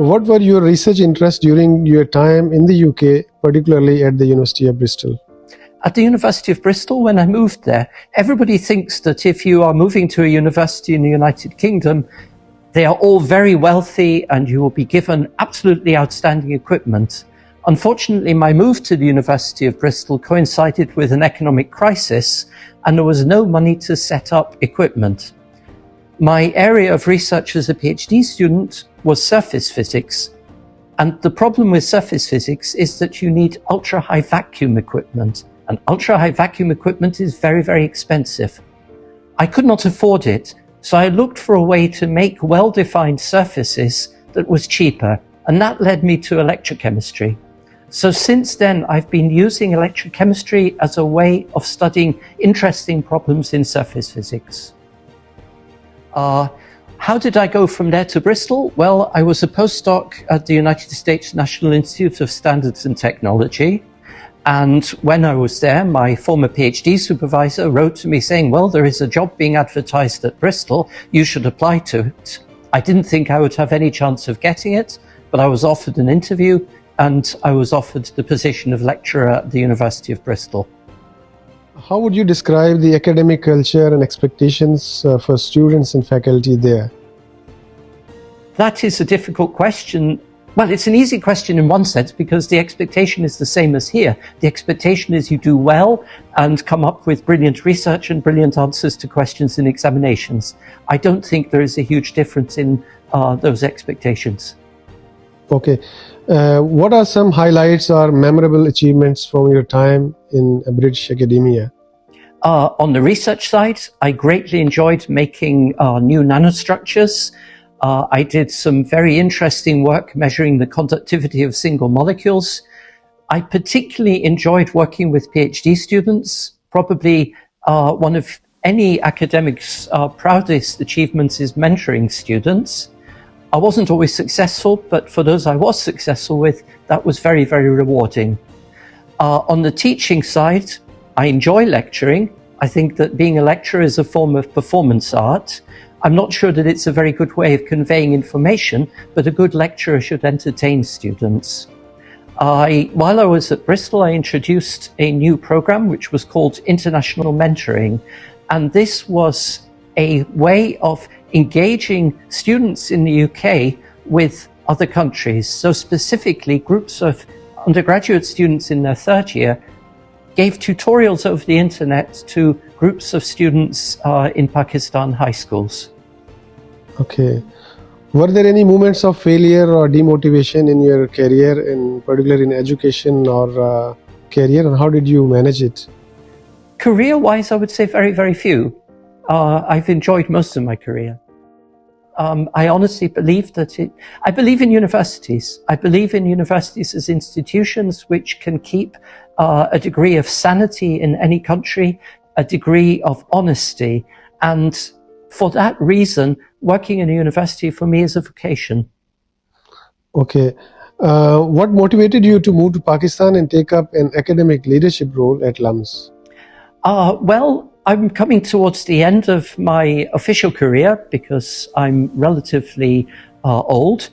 what were your research interests during your time in the UK, particularly at the University of Bristol? At the University of Bristol, when I moved there, everybody thinks that if you are moving to a university in the United Kingdom, they are all very wealthy and you will be given absolutely outstanding equipment. Unfortunately, my move to the University of Bristol coincided with an economic crisis and there was no money to set up equipment. My area of research as a PhD student was surface physics. And the problem with surface physics is that you need ultra-high vacuum equipment. And ultra-high vacuum equipment is very, very expensive. I could not afford it, so I looked for a way to make well-defined surfaces that was cheaper, and that led me to electrochemistry. So since then, I've been using electrochemistry as a way of studying interesting problems in surface physics. How did I go from there to Bristol? Well, I was a postdoc at the United States National Institute of Standards and Technology. And when I was there, my former PhD supervisor wrote to me saying, well, there is a job being advertised at Bristol, you should apply to it. I didn't think I would have any chance of getting it, but I was offered an interview and I was offered the position of lecturer at the University of Bristol. How would you describe the academic culture and expectations for students and faculty there? That is a difficult question. Well, it's an easy question in one sense because the expectation is the same as here. The expectation is you do well and come up with brilliant research and brilliant answers to questions in examinations. I don't think there is a huge difference in those expectations. Okay. What are some highlights or memorable achievements from your time in British academia? On the research side, I greatly enjoyed making new nanostructures. I did some very interesting work measuring the conductivity of single molecules. I particularly enjoyed working with PhD students. Probably one of any academic's proudest achievements is mentoring students. I wasn't always successful, but for those I was successful with, that was very, very rewarding. On the teaching side, I enjoy lecturing. I think that being a lecturer is a form of performance art. I'm not sure that it's a very good way of conveying information, but a good lecturer should entertain students. While I was at Bristol, I introduced a new program which was called International Mentoring. And this was a way of engaging students in the UK with other countries. So specifically, groups of undergraduate students in their third year gave tutorials over the internet to groups of students in Pakistan high schools. Okay. Were there any moments of failure or demotivation in your career, in particular in education or career, and how did you manage it? Career-wise, I would say very, very few. I've enjoyed most of my career. I honestly believe that I believe in universities. I believe in universities as institutions which can keep a degree of sanity in any country, a degree of honesty. And for that reason, working in a university for me is a vocation. Okay. What motivated you to move to Pakistan and take up an academic leadership role at LUMS? Well, I'm coming towards the end of my official career because I'm relatively old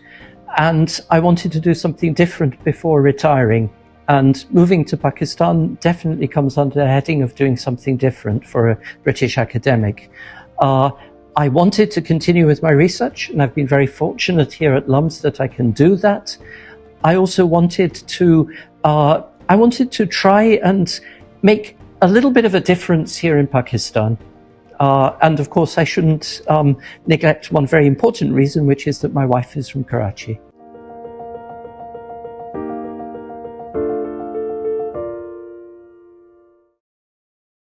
and I wanted to do something different before retiring. And moving to Pakistan definitely comes under the heading of doing something different for a British academic. I wanted to continue with my research and I've been very fortunate here at LUMS that I can do that. I also wanted to try and make a little bit of a difference here in Pakistan. And of course, I shouldn't neglect one very important reason, which is that my wife is from Karachi.